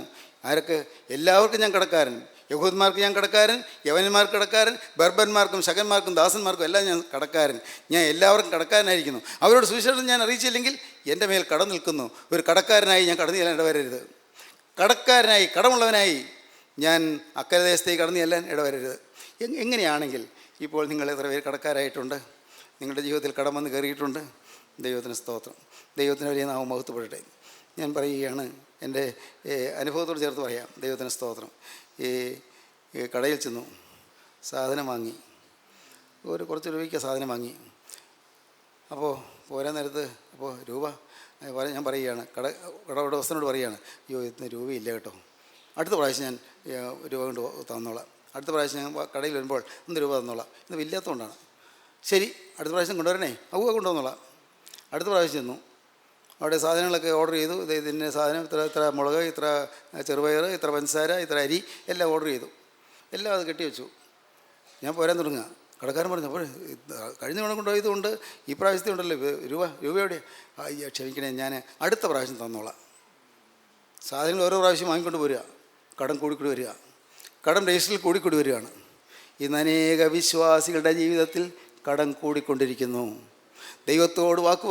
ആരൊക്കെ? എല്ലാവർക്കും ഞാൻ കടക്കാരൻ. യഹൂദന്മാർക്ക് ഞാൻ കടക്കാരൻ, യവനന്മാർക്ക് കടക്കാരൻ, ബർബന്മാർക്കും ശകന്മാർക്കും ദാസന്മാർക്കും എല്ലാം ഞാൻ കടക്കാരൻ. ഞാൻ എല്ലാവർക്കും കടക്കാരനായിരിക്കുന്നു. അവരോട് സുവിശേഷം ഞാൻ അറിയിച്ചില്ലെങ്കിൽ എൻ്റെ മേൽ കടം നിൽക്കുന്നു. ഒരു കടക്കാരനായി ഞാൻ കടന്നു ചെല്ലാൻ ഇടവരരുത്. കടക്കാരനായി, കടമുള്ളവനായി ഞാൻ അക്കരെ ദേശത്തേക്ക് കടന്നു ചെല്ലാൻ ഇടവരരുത്. എങ്ങനെയാണെങ്കിൽ ഇപ്പോൾ നിങ്ങൾ എത്ര പേര് കടക്കാരായിട്ടുണ്ട്? നിങ്ങളുടെ ജീവിതത്തിൽ കടം വന്ന് കയറിയിട്ടുണ്ട്. ദൈവത്തിന് സ്തോത്രം. ദൈവത്തിന് വലിയ നാമം മഹത്വപ്പെടട്ടെ. ഞാൻ പറയുകയാണ്, എൻ്റെ അനുഭവത്തോട് ചേർത്ത് പറയാം. ദൈവത്തിന് സ്തോത്രം. ഈ കടയിൽ ചെന്നു, സാധനം വാങ്ങി. കുറച്ച് രൂപയ്ക്ക് സാധനം വാങ്ങി. അപ്പോൾ പോരാൻ നേരത്ത് രൂപ ഞാൻ പറയുകയാണ്, കട ഉടമസ്ഥനോട് പറയുകയാണ്, അയ്യോ ഇന്ന് രൂപയില്ല കേട്ടോ, അടുത്ത പ്രാവശ്യം ഞാൻ രൂപ കൊണ്ട് തന്നോളാം. അടുത്ത പ്രാവശ്യം ഞാൻ കടയിൽ വരുമ്പോൾ 1 രൂപ തന്നോളാം. ഇന്ന് ഇല്ലാത്തതുകൊണ്ടാണ്. ശരി, അടുത്ത പ്രാവശ്യം കൊണ്ടുവരണേ. കൊണ്ടുവന്നോളാം. അടുത്ത പ്രാവശ്യം ചെന്നു. അവിടെ സാധനങ്ങളൊക്കെ ഓർഡർ ചെയ്തു. ഇതിൻ്റെ സാധനം ഇത്ര മുളക്, ഇത്ര ചെറുപയർ, ഇത്ര പഞ്ചസാര, ഇത്ര അരി എല്ലാം ഓർഡർ ചെയ്തു. എല്ലാം അത് കെട്ടിവെച്ചു. ഞാൻ പോരാൻ തുടങ്ങുക. കടക്കാരൻ പറഞ്ഞു, അപ്പോൾ കഴിഞ്ഞ തവണ കൊണ്ടുപോയതുകൊണ്ട് ഈ പ്രാവശ്യത്തെ ഉണ്ടല്ലോ രൂപ എവിടെയാണ്? അയ്യോ ക്ഷമിക്കണേ, ഞാൻ അടുത്ത പ്രാവശ്യം തന്നോളാം. സാധനങ്ങൾ ഓരോ പ്രാവശ്യം വാങ്ങിക്കൊണ്ട് വരിക. കടം കൂടിക്കൂടി വരിക. കടം രജിസ്റ്ററിൽ കൂടിക്കൂടി വരികയാണ്. ഇന്ന് അനേക വിശ്വാസികളുടെ ജീവിതത്തിൽ കടം കൂടിക്കൊണ്ടിരിക്കുന്നു. ദൈവത്തോട് വാക്ക്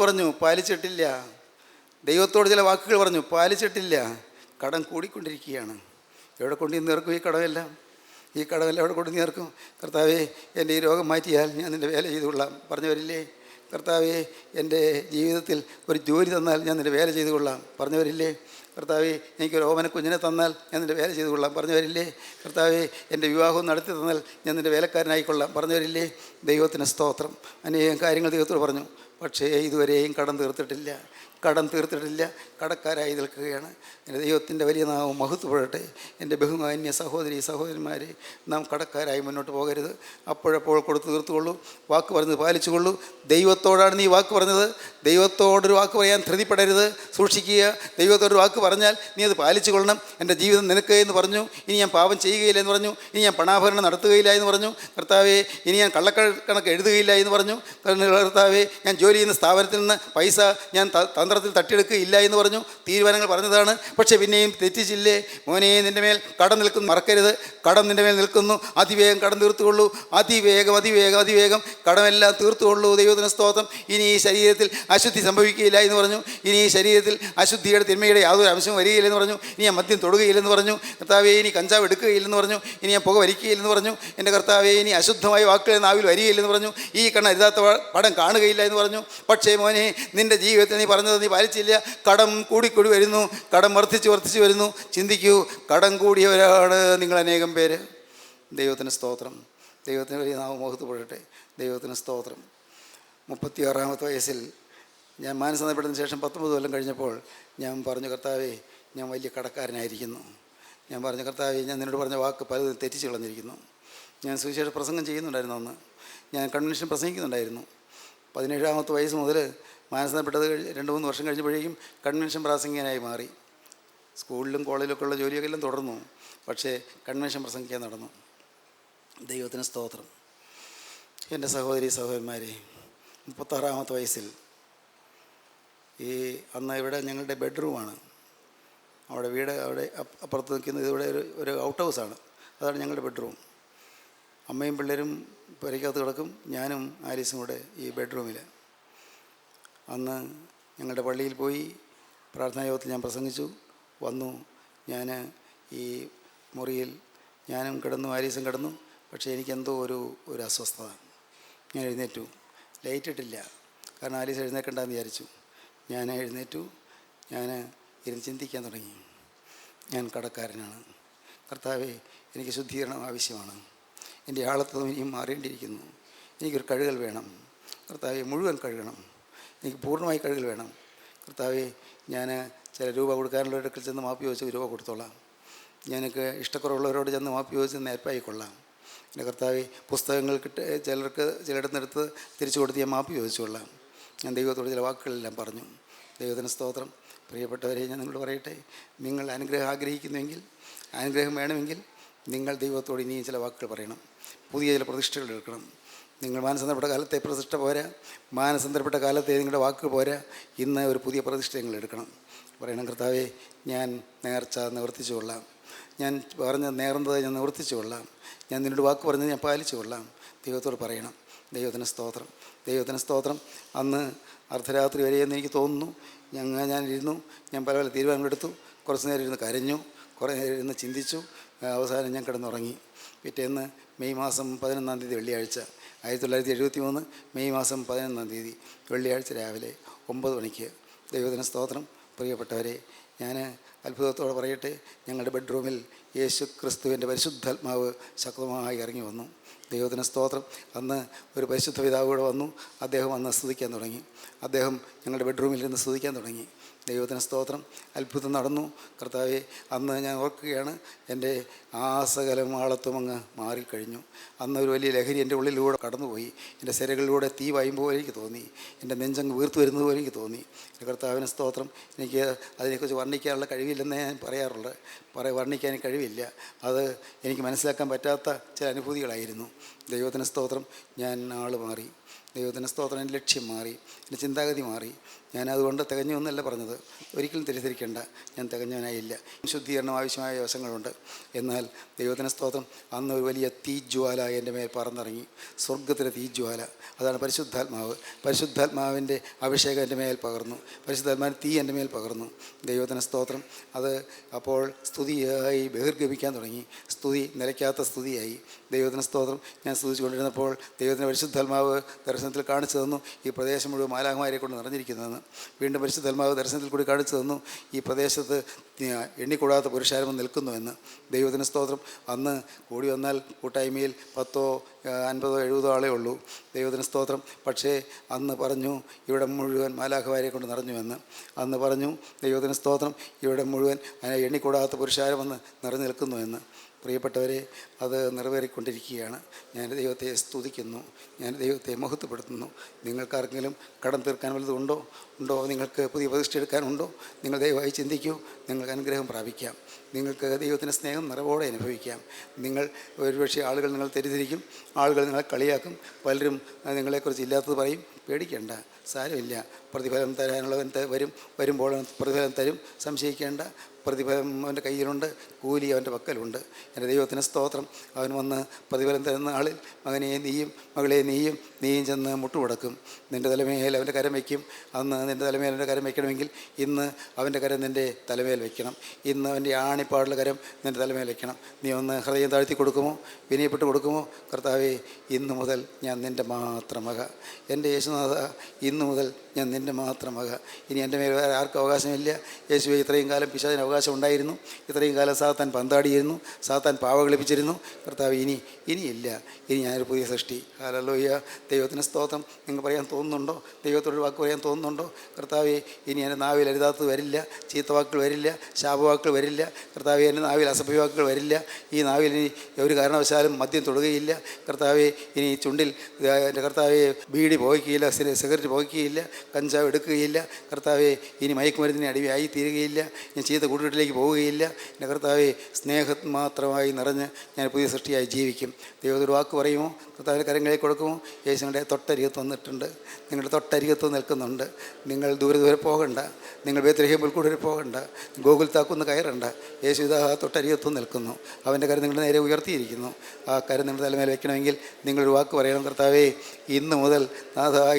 പറഞ്ഞു, പാലിച്ചിട്ടില്ല. ദൈവത്തോട് ചില വാക്കുകൾ പറഞ്ഞു, പാലിച്ചിട്ടില്ല. കടം കൂടിക്കൊണ്ടിരിക്കുകയാണ്. എവിടെ കൊണ്ട് നേർക്കും ഈ കടമെല്ലാം? ഈ കടമെല്ലാം എവിടെ കൊണ്ട് നേർക്കും? കർത്താവേ, എൻ്റെ ഈ രോഗം മാറ്റിയാൽ ഞാൻ നിൻ്റെ വേല ചെയ്തുകൊള്ളാം പറഞ്ഞവരില്ലേ? കർത്താവേ, എൻ്റെ ജീവിതത്തിൽ ഒരു ജോലി തന്നാൽ ഞാൻ നിൻ്റെ വേല ചെയ്തുകൊള്ളാം പറഞ്ഞവരില്ലേ? കർത്താവേ, എനിക്കൊരു ഓമന കുഞ്ഞിനെ തന്നാൽ ഞാൻ നിൻ്റെ വേല ചെയ്തുകൊള്ളാം പറഞ്ഞവരില്ലേ? കർത്താവേ, എൻ്റെ വിവാഹം നടത്തി തന്നാൽ ഞാൻ നിൻ്റെ വേലക്കാരനായിക്കൊള്ളാം പറഞ്ഞവരില്ലേ? ദൈവത്തിന് സ്തോത്രം. അനേകം കാര്യങ്ങൾ ദൈവത്തോട് പറഞ്ഞു. പക്ഷേ ഇതുവരെയും കടം തീർത്തിട്ടില്ല. കടം തീർത്തിട്ടില്ല, കടക്കാരായി നിൽക്കുകയാണ്. എൻ്റെ ദൈവത്തിൻ്റെ വലിയ നാമം മഹത്വപ്പെടട്ടെ. എൻ്റെ ബഹുമാന്യ സഹോദരി സഹോദരന്മാരെ, നാം കടക്കാരായി മുന്നോട്ട് പോകരുത്. അപ്പോഴപ്പോൾ കൊടുത്ത് തീർത്തുകൊള്ളൂ. വാക്ക് പറഞ്ഞത് പാലിച്ചുകൊള്ളൂ. ദൈവത്തോടാണ് നീ വാക്ക് പറഞ്ഞത്. ദൈവത്തോടൊരു വാക്ക് പറയാൻ ധൃതിപ്പെടരുത്, സൂക്ഷിക്കുക. ദൈവത്തോടൊരു വാക്ക് പറഞ്ഞാൽ നീ അത് പാലിച്ചു കൊള്ളണം. എൻ്റെ ജീവിതം നിനക്ക് എന്ന് പറഞ്ഞു. ഇനി ഞാൻ പാപം ചെയ്യുകയില്ല എന്ന് പറഞ്ഞു. ഇനി ഞാൻ പണാഭരണം നടത്തുകയില്ല എന്ന് പറഞ്ഞു. കർത്താവേ, ഇനി ഞാൻ കള്ളക്കണക്ക് എഴുതുകയില്ല എന്ന് പറഞ്ഞു. കർത്താവേ, ഞാൻ ജോലി ചെയ്യുന്ന സ്ഥാപനത്തിൽ നിന്ന് പൈസ ഞാൻ തന്ത്രത്തിൽ തട്ടിയെടുക്കുകയില്ല എന്ന് പറഞ്ഞു. തീരുമാനങ്ങൾ പറഞ്ഞതാണ്. പക്ഷേ പിന്നെയും തെറ്റിച്ചില്ലേ? മോനെ, നിൻ്റെ മേൽ കടം നിൽക്കുന്നു, മറക്കരുത്. കടം നിൻ്റെ മേൽ നിൽക്കുന്നു. അതിവേഗം കടം തീർത്തുകൊള്ളൂ. അതിവേഗം കടമെല്ലാം തീർത്തുകൊള്ളൂ. ദൈവത്തിന് സ്തോത്രം. ഇനി ഈ ശരീരത്തിൽ അശുദ്ധി സംഭവിക്കുകയില്ല എന്ന് പറഞ്ഞു. ഇനി ഈ ശരീരത്തിൽ അശുദ്ധിയുടെ തിന്മയുടെ യാതൊരു അംശവും വരികയില്ലെന്ന് പറഞ്ഞു. ഇനി ഞാൻ മദ്യം തൊടുകയില്ലെന്ന് പറഞ്ഞു. കർത്താവേ, ഇനി കഞ്ചാവ് എടുക്കുകയില്ലെന്ന് പറഞ്ഞു. ഇനി ഞാൻ പുക വലിക്കുകയില്ലെന്ന് പറഞ്ഞു. എൻ്റെ കർത്താവേ, ഇനി അശുദ്ധമായ വാക്കുകൾ നാവിൽ വരികയില്ലെന്ന് പറഞ്ഞു. ഈ കണ്ണ് അരുതാത്ത പടം കാണുകയില്ല എന്ന് പറഞ്ഞു. പക്ഷേ മോനെ, നിൻ്റെ ജീവിതത്തിൽ നീ പറഞ്ഞത് നീ പാലിച്ചില്ല. കടം കൂടിക്കൂടി വരുന്നു, കടം വർദ്ധിച്ച് വരുന്നു. ചിന്തിക്കൂ, കടം കൂടിയവരാണ് നിങ്ങൾ അനേകം പേര്. ദൈവത്തിന് സ്തോത്രം. ദൈവത്തിന് വലിയ നാമം മഹത്വപ്പെടട്ടെ. ദൈവത്തിന് സ്തോത്രം. 36-ാമത്തെ വയസ്സിൽ ഞാൻ മാനസാന്തരപ്പെട്ടതിന് ശേഷം 19 കൊല്ലം കഴിഞ്ഞപ്പോൾ ഞാൻ പറഞ്ഞു, കർത്താവേ, ഞാൻ വലിയ കടക്കാരനായിരിക്കുന്നു. ഞാൻ പറഞ്ഞു, കർത്താവേ, ഞാൻ നിന്നോട് പറഞ്ഞ വാക്ക് പലതും തെറ്റിച്ച് കളഞ്ഞിരിക്കുന്നു. ഞാൻ സുവിശേഷ പ്രസംഗം ചെയ്യുന്നുണ്ടായിരുന്നു. അന്ന് ഞാൻ കൺവെൻഷൻ പ്രസംഗിക്കുന്നുണ്ടായിരുന്നു. 17-ാമത്തെ വയസ്സ് മുതൽ മാനസാന്തരപ്പെട്ടത് 2-3 വർഷം കഴിഞ്ഞപ്പോഴേക്കും കൺവെൻഷൻ പ്രാസംഗികനായി മാറി. സ്കൂളിലും കോളേജിലൊക്കെ ഉള്ള ജോലിയൊക്കെ എല്ലാം തുടർന്നു. പക്ഷേ കൺവെൻഷൻ പ്രസംഗിക്കാൻ നടന്നു. ദൈവത്തിന് സ്തോത്രം. എൻ്റെ സഹോദരി സഹോദരന്മാരെ, 36-ാമത്തെ വയസ്സിൽ അന്ന് ഇവിടെ ഞങ്ങളുടെ ബെഡ്റൂമാണ്. അവിടെ വീട് അവിടെ അപ്പുറത്ത് നിൽക്കുന്നത് ഇവിടെ ഒരു ഔട്ട് ഹൗസാണ്. അതാണ് ഞങ്ങളുടെ ബെഡ്റൂം. അമ്മയും പിള്ളേരും പുരയ്ക്കകത്ത് കിടക്കും, ഞാനും ആലീസും കൂടെ ഈ ബെഡ്റൂമിൽ. അന്ന് ഞങ്ങളുടെ പള്ളിയിൽ പോയി പ്രാർത്ഥനാ യോഗത്തിൽ ഞാൻ പ്രസംഗിച്ചു. വന്നു. ഞാൻ ഈ മുറിയിൽ ഞാനും കിടന്നു, ആലീസും കിടന്നു. പക്ഷേ എനിക്കെന്തോ ഒരു അസ്വസ്ഥത. ഞാൻ എഴുന്നേറ്റു. ലൈറ്റ് ഇട്ടില്ല, കാരണം ആലീസ് എഴുന്നേൽക്കണ്ടെന്ന് വിചാരിച്ചു. ഞാൻ എഴുന്നേറ്റു. ഞാൻ ഇരുന്ന് ചിന്തിക്കാൻ തുടങ്ങി. ഞാൻ കടക്കാരനാണ്. കർത്താവേ, എനിക്ക് ശുദ്ധീകരണം ആവശ്യമാണ്. എൻ്റെ ആളത്വം ഇനിയും മാറേണ്ടിയിരിക്കുന്നു. എനിക്കൊരു കഴുകൽ വേണം. കർത്താവെ, മുഴുവൻ കഴുകണം. എനിക്ക് പൂർണ്ണമായി കഴുകൽ വേണം. കർത്താവെ, ഞാൻ ചില രൂപ കൊടുക്കാനുള്ളവരുടെ അടുക്കൽ ചെന്ന് മാപ്പി ചോദിച്ച് രൂപ കൊടുത്തോളാം. എനിക്ക് ഇഷ്ടക്കുറവുള്ളവരോട് ചെന്ന് മാപ്പി ചോദിച്ച് നേർപ്പായിക്കൊള്ളാം. എൻ്റെ കർത്താവെ, പുസ്തകങ്ങൾ ചിലയിടത്തുനിന്നെടുത്ത് തിരിച്ചു കൊടുത്ത് ഞാൻ മാപ്പി ചോദിച്ചുകൊള്ളാം. ഞാൻ ദൈവത്തോട് ചില വാക്കുകളെല്ലാം പറഞ്ഞു. ദൈവത്തിന് സ്തോത്രം. പ്രിയപ്പെട്ടവരെ, ഞാൻ നിങ്ങളോട് പറയട്ടെ, നിങ്ങൾ അനുഗ്രഹം ആഗ്രഹിക്കുന്നുവെങ്കിൽ, അനുഗ്രഹം വേണമെങ്കിൽ നിങ്ങൾ ദൈവത്തോട് ഇനിയും ചില വാക്കുകൾ പറയണം. പുതിയ ചില പ്രതിഷ്ഠകൾ എടുക്കണം. നിങ്ങൾ മാനസാന്തരപ്പെട്ട കാലത്തെ പ്രതിഷ്ഠ പോരാ. മാനസാന്തരപ്പെട്ട കാലത്തെ നിങ്ങളുടെ വാക്ക് പോരാ. ഇന്ന് ഒരു പുതിയ പ്രതിഷ്ഠ നിങ്ങൾ എടുക്കണം. പറയണം, കർത്താവേ, ഞാൻ നേർച്ച നിവർത്തിച്ചു കൊള്ളാം. ഞാൻ പറഞ്ഞ നേർന്നത് ഞാൻ നിവർത്തിച്ചു കൊള്ളാം. ഞാൻ നിന്നോട് വാക്ക് പറഞ്ഞത് ഞാൻ പാലിച്ചു കൊള്ളാം. ദൈവത്തോട് പറയണം. ദൈവത്തിന് സ്തോത്രം. ദൈവത്തിന് സ്തോത്രം. അന്ന് അർദ്ധരാത്രി വരെയെന്ന് എനിക്ക് തോന്നുന്നു. ഞാനിരുന്നു. ഞാൻ പല പല തീരുമാനങ്ങളെടുത്തു. കുറച്ച് നേരം ഇരുന്ന് കരഞ്ഞു, കുറേ നേരം ഇരുന്ന് ചിന്തിച്ചു. അവസാനം ഞാൻ കിടന്നുറങ്ങി. പിറ്റേന്ന് മെയ് മാസം 11-ാം തീയതി വെള്ളിയാഴ്ച, 1973 മെയ് മാസം 11-ാം തീയതി വെള്ളിയാഴ്ച രാവിലെ 9 മണിക്ക്. ദൈവത്തിന് സ്തോത്രം. പ്രിയപ്പെട്ടവരെ, ഞാൻ അത്ഭുതത്തോടെ പറയട്ടെ, ഞങ്ങളുടെ ബെഡ്റൂമിൽ യേശു ക്രിസ്തുവിൻ്റെ പരിശുദ്ധാത്മാവ് ശക്തമായി ഇറങ്ങി വന്നു. ദൈവത്തിന് സ്തോത്രം. അന്ന് ഒരു പരിശുദ്ധ പിതാവ് കൂടെ വന്നു. അദ്ദേഹം അന്ന് സ്തുതിക്കാൻ തുടങ്ങി. അദ്ദേഹം ഞങ്ങളുടെ ബെഡ്റൂമിൽ ഇരുന്ന് സ്തുതിക്കാൻ തുടങ്ങി. ദൈവത്തിന് സ്തോത്രം. അത്ഭുതം നടന്നു. കർത്താവെ, അന്ന് ഞാൻ ഓർക്കുകയാണ്, എൻ്റെ സകലം ആളത്വം അങ്ങ് മാറിക്കഴിഞ്ഞു. അന്ന് ഒരു വലിയ ലഹരി എൻ്റെ ഉള്ളിലൂടെ കടന്നുപോയി. എൻ്റെ സിരകളിലൂടെ തീ വായുമ്പോൾ എനിക്ക് തോന്നി. എൻ്റെ നെഞ്ചങ്ങ് വീർത്തു വരുന്നത് പോലെ എനിക്ക് തോന്നി. എൻ്റെ കർത്താവിന് സ്തോത്രം. എനിക്ക് അതിനെക്കുറിച്ച് വർണ്ണിക്കാനുള്ള കഴിവില്ലെന്നേ ഞാൻ പറയാറുള്ളത്. വർണ്ണിക്കാൻ കഴിവില്ല. അത് എനിക്ക് മനസ്സിലാക്കാൻ പറ്റാത്ത ചില അനുഭൂതികളായിരുന്നു. ദൈവത്തിന് സ്തോത്രം. ഞാൻ ആൾ മാറി. ദൈവത്തിന് സ്തോത്രം. എൻ്റെ ലക്ഷ്യം മാറി. എൻ്റെ ചിന്താഗതി മാറി. ഞാനതുകൊണ്ട് തികഞ്ഞൊന്നല്ല പറഞ്ഞത്. ഒരിക്കലും തെറ്റിദ്ധരിക്കേണ്ട. ഞാൻ തികഞ്ഞവനായില്ല. ശുദ്ധീകരണം ആവശ്യമായ വശങ്ങളുണ്ട്. എന്നാൽ ദൈവത്തിന് സ്തോത്രം, അന്ന് ഒരു വലിയ തീജ്വാല എൻ്റെ മേൽ പറന്നിറങ്ങി. സ്വർഗത്തിലെ തീജ്വാല. അതാണ് പരിശുദ്ധാത്മാവ്. പരിശുദ്ധാത്മാവിൻ്റെ അഭിഷേകം എൻ്റെ മേൽ പകർന്നു. പരിശുദ്ധാത്മാവിൻ്റെ തീ എൻ്റെ മേൽ പകർന്നു. ദൈവത്തിന് സ്തോത്രം. അത് അപ്പോൾ സ്തുതിയായി ബഹിർഗമിക്കാൻ തുടങ്ങി. സ്തുതി നിലയ്ക്കാത്ത സ്തുതിയായി. ദൈവത്തിന് സ്തോത്രം. ഞാൻ സ്തുതിച്ചുകൊണ്ടിരുന്നപ്പോൾ ദൈവത്തിൻ്റെ പരിശുദ്ധാത്മാവ് ദർശനത്തിൽ കാണിച്ചു തന്നു, ഈ പ്രദേശം മുഴുവൻ മാലാഖമാരെ കൊണ്ട് നിറഞ്ഞിരിക്കുന്നതെന്ന്. വീണ്ടും പരിശുദ്ധാത്മാവ് ദർശനത്തിൽ കൂടി കാണിച്ചു തന്നു, ഈ പ്രദേശത്ത് എണ്ണിക്കൂടാത്ത പുരുഷാരം നിൽക്കുന്നുവെന്ന്. ദൈവത്തിന് സ്തോത്രം. അന്ന് കൂടി വന്നാൽ കൂട്ടായ്മയിൽ 10, 50, 70 ആളേ ഉള്ളൂ. ദൈവത്തിന് സ്തോത്രം. പക്ഷേ അന്ന് പറഞ്ഞു ഇവിടെ മുഴുവൻ മാലാഖമാരെ കൊണ്ട് നിറഞ്ഞുവെന്ന്. അന്ന് പറഞ്ഞു ദൈവത്തിന് സ്തോത്രം ഇവിടെ മുഴുവൻ എണ്ണിക്കൂടാത്ത പുരുഷാരം വന്ന് നിറഞ്ഞു നിൽക്കുന്നുവെന്ന്. പ്രിയപ്പെട്ടവരെ, അത് നിറവേറിക്കൊണ്ടിരിക്കുകയാണ്. ഞാൻ ദൈവത്തെ സ്തുതിക്കുന്നു, ഞാൻ ദൈവത്തെ മഹത്വപ്പെടുത്തുന്നു. നിങ്ങൾക്കാർക്കെങ്കിലും കടം തീർക്കാൻ വല്ലതുണ്ടോ? നിങ്ങൾക്ക് പുതിയ പ്രതിഷ്ഠ എടുക്കാനുണ്ടോ? നിങ്ങൾ ദയവായി ചിന്തിക്കൂ. നിങ്ങൾക്ക് അനുഗ്രഹം പ്രാപിക്കാം. നിങ്ങൾക്ക് ദൈവത്തിൻ്റെ സ്നേഹം നിറവോടെ അനുഭവിക്കാം. നിങ്ങൾ ഒരുപക്ഷെ ആളുകൾ നിങ്ങൾ തെറ്റിദ്ധരിക്കും, ആളുകൾ നിങ്ങളെ കളിയാക്കും, പലരും നിങ്ങളെക്കുറിച്ച് ഇല്ലാത്തത് പറയും. പേടിക്കേണ്ട, സാരമില്ല. പ്രതിഫലം തരാനുള്ളവൻ വരുമ്പോൾ പ്രതിഫലം തരും. സംശയിക്കേണ്ട. പ്രതിഫലം അവൻ്റെ കയ്യിലുണ്ട്, കൂലി അവൻ്റെ പക്കലുണ്ട്. എൻ്റെ ദൈവത്തിന് സ്തോത്രം. അവൻ വന്ന് പ്രതിഫലം തരുന്ന ആളിൽ മകനെ നീയും മകളെ നീയും ചെന്ന് മുട്ടുമുടക്കും. നിൻ്റെ തലമേൽ അവൻ്റെ കരം വയ്ക്കും. അന്ന് നിൻ്റെ തലമേൽ അവൻ്റെ കരം വയ്ക്കണമെങ്കിൽ ഇന്ന് അവൻ്റെ കരം നിൻ്റെ തലമേൽ വയ്ക്കണം. ഇന്ന് അവൻ്റെ ആണിപ്പാടുള്ള കരം നിൻ്റെ തലമേൽ വയ്ക്കണം. നീ ഒന്ന് ഹൃദയം താഴ്ത്തി കൊടുക്കുമോ? വിനയപ്പെട്ട് കൊടുക്കുമോ? കർത്താവേ, ഇന്നു മുതൽ ഞാൻ നിൻ്റെ മാത്രം മക. എൻ്റെ യേശുനാഥ, ഇന്നു മുതൽ ഞാൻ നിൻ്റെ മാത്രം മക. ഇനി എൻ്റെ മേൽ വേറെ ആർക്കും അവകാശമില്ല. യേശുവെ, ഇത്രയും കാലം പിശാചിന് അവകാശം ഉണ്ടായിരുന്നു. ഇത്രയും കാലം സാത്താൻ പന്താടിയിരുന്നു, സാത്താൻ പാവ കളിപ്പിച്ചിരുന്നു. കർത്താവ്, ഇനിയില്ല. ഇനി ഞാനൊരു പുതിയ സൃഷ്ടി. ഹല്ലേലൂയ. ദൈവത്തിന് സ്തോത്രം. നിങ്ങൾ പറയാൻ തോന്നുന്നുണ്ടോ? ദൈവത്തോടൊരു വാക്ക് പറയാൻ തോന്നുന്നുണ്ടോ? കർത്താവെ, ഇനി എൻ്റെ നാവിൽ അരുതാത്തത് വരില്ല, ചീത്ത വാക്കുകൾ വരില്ല, ശാപവാക്കുകൾ വരില്ല. കർത്താവെ, എൻ്റെ നാവിൽ അസഭ്യവാക്കുകൾ വരില്ല. ഈ നാവിൽ ഇനി ഒരു കാരണവശാലും മദ്യം തൊടുകയില്ല. കർത്താവെ, ഇനി ചുണ്ടിൽ എൻ്റെ കർത്താവെ ബീഡി പുകയ്ക്കുകയില്ല, സിഗരറ്റ് പുകയ്ക്കുകയില്ല, കഞ്ചാവ് എടുക്കുകയില്ല. കർത്താവെ, ഇനി മയക്കുമരുന്നിന് അടിമയായി തീരുകയില്ല. ഞാൻ ചീത്ത കൂട്ടുകെട്ടിലേക്ക് പോവുകയില്ല. എൻ്റെ കർത്താവെ, സ്നേഹം മാത്രമായി നിറഞ്ഞ് ഞാൻ പുതിയ സൃഷ്ടിയായി ജീവിക്കും. ദൈവത്തോട് വാക്ക് പറയുമോ? കർത്താവിൻ്റെ കരങ്ങളിൽ കൊടുക്കുമോ? യേശുവിൻ്റെ തൊട്ടരികത്ത് വന്നിട്ടുണ്ട്. നിങ്ങളുടെ തൊട്ടരികത്ത് നിൽക്കുന്നുണ്ട്. നിങ്ങൾ ദൂരെ പോകണ്ട. നിങ്ങൾ ബേത്ലഹേം പുൽക്കൂട് വരെ പോകണ്ട. ഗോകുൽത്താക്കുന്ന് കയറണ്ട. യേശു ഇതാ തൊട്ടരികത്ത് നിൽക്കുന്നു. അവൻ്റെ കരം നിങ്ങളുടെ നേരെ ഉയർത്തിയിരിക്കുന്നു. ആ കരം നിങ്ങളുടെ തലമേൽ വയ്ക്കണമെങ്കിൽ നിങ്ങളൊരു വാക്ക് പറയണം. കർത്താവേ, ഇന്നു മുതൽ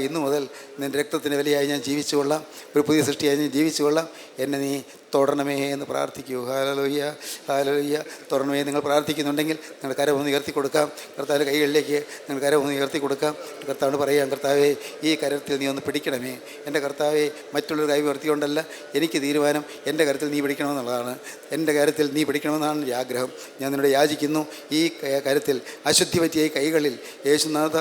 ഇന്നു മുതൽ നിൻ്റെ രക്തത്തിൻ്റെ വിലയായി ഞാൻ ജീവിച്ചു കൊള്ളാം. ഒരു പുതിയ സൃഷ്ടിയായി ഞാൻ ജീവിച്ചു കൊള്ളാം. എന്നെ നീ തൊടണമേ എന്ന് പ്രാർത്ഥിക്കൂ. Hallelujah, hallelujah. തൊടണമേ നിങ്ങൾ പ്രാർത്ഥിക്കുന്നുണ്ടെങ്കിൽ നിങ്ങളുടെ കരം ഒന്ന് ഉയർത്തി കൊടുക്കാം. കർത്താവിൻ്റെ കൈകളിലേക്ക് നിങ്ങൾ കരം ഒന്ന് ഉയർത്തി കൊടുക്കാം. കർത്താവിനോട് പറയാം, കർത്താവേ, ഈ കരത്തിൽ നീ ഒന്ന് പിടിക്കണമേ. എൻ്റെ കർത്താവേ, മറ്റുള്ളൊരു കൈ ഉയർത്തിക്കൊണ്ടല്ല എനിക്ക് തീരുമാനം. എൻ്റെ കരത്തിൽ നീ പിടിക്കണമെന്നുള്ളതാണ്. എൻ്റെ കരത്തിൽ നീ പിടിക്കണമെന്നാണ് എൻ്റെ ആഗ്രഹം. ഞാൻ നിന്നോട് യാചിക്കുന്നു. ഈ കരത്തിൽ അശുദ്ധി പറ്റിയ ഈ കൈകളിൽ യേശുനാഥ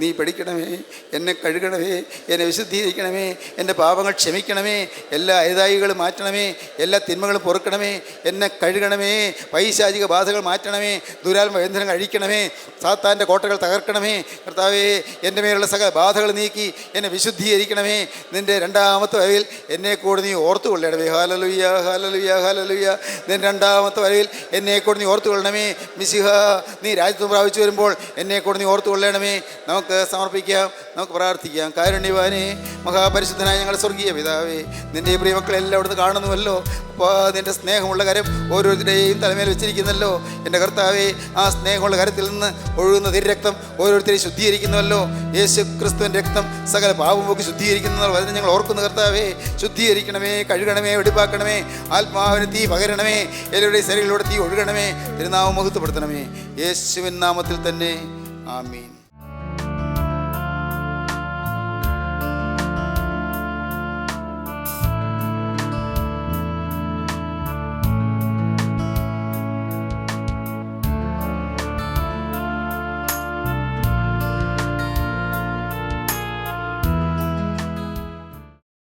നീ പിടിക്കണമേ. എന്നെ കഴുകണമേ, എന്നെ വിശുദ്ധീകരിക്കണമേ, എൻ്റെ പാപങ്ങൾ ക്ഷമിക്കണമേ, എല്ലാ അരുതായികളും മാറ്റണമേ, എല്ലാ തിന്മകളും പൊറുക്കണമേ, എന്നെ കഴുകണമേ, പൈശാചിക ബാധകൾ മാറ്റണമേ, ദുരാത്മ ബന്ധനങ്ങൾ അഴിക്കണമേ, സാത്താൻ്റെ കോട്ടകൾ തകർക്കണമേ. കർത്താവേ, എൻ്റെ മേലുള്ള സകല ബാധകൾ നീക്കി എന്നെ വിശുദ്ധീകരിക്കണമേ. നിൻ്റെ രണ്ടാമത്തെ വരവിൽ എന്നെ കൂടെ നീ ഓർത്തുകൊള്ളണമേ. Hallelujah, hallelujah, hallelujah. നിൻ്റെ രണ്ടാമത്തെ വരവിൽ എന്നെ കൂടെ നീ ഓർത്തുകൊള്ളണമേ. മിശിഹ, നീ രാജ്യത്വം പ്രാപിച്ചു വരുമ്പോൾ എന്നെ കൂടെ നീ ഓർത്തുകൊള്ളണമേ. നമുക്ക് സമർപ്പിക്കാം, നമുക്ക് പ്രാർത്ഥിക്കാം. കാരുണ്യവാനേ, മഹാപരിശുദ്ധനായ ഞങ്ങളുടെ സ്വർഗീയ പിതാവേ, നിൻ്റെ പ്രിയ മക്കളെല്ലാം അവിടുന്ന് കാണുന്നുവല്ലോ. അപ്പോൾ നിൻ്റെ സ്നേഹമുള്ള കരം ഓരോരുത്തരുടെയും തലമേൽ വെച്ചിരിക്കുന്നല്ലോ. എൻ്റെ കർത്താവേ, ആ സ്നേഹമുള്ള കരത്തിൽ നിന്ന് ഒഴുകുന്ന തിരുരക്തം ഓരോരുത്തരെയും ശുദ്ധീകരിക്കുന്നുവല്ലോ. യേശു ക്രിസ്തുവിൻ്റെ രക്തം സകല പാപമൊക്കെ ശുദ്ധീകരിക്കുന്ന വചനം ഞങ്ങൾ ഓർക്കുന്നു. കർത്താവേ, ശുദ്ധീകരിക്കണമേ, കഴുകണമേ, വെടിപ്പാക്കണമേ, ആത്മാവിന് തീ പകരണമേ, എല്ലാവരുടെയും ശരീരത്തിലൂടെ തീ ഒഴുകണമേ, തിരുനാമം മഹത്വപ്പെടുത്തണമേ. യേശുവിൻ നാമത്തിൽ തന്നെ, ആമീൻ.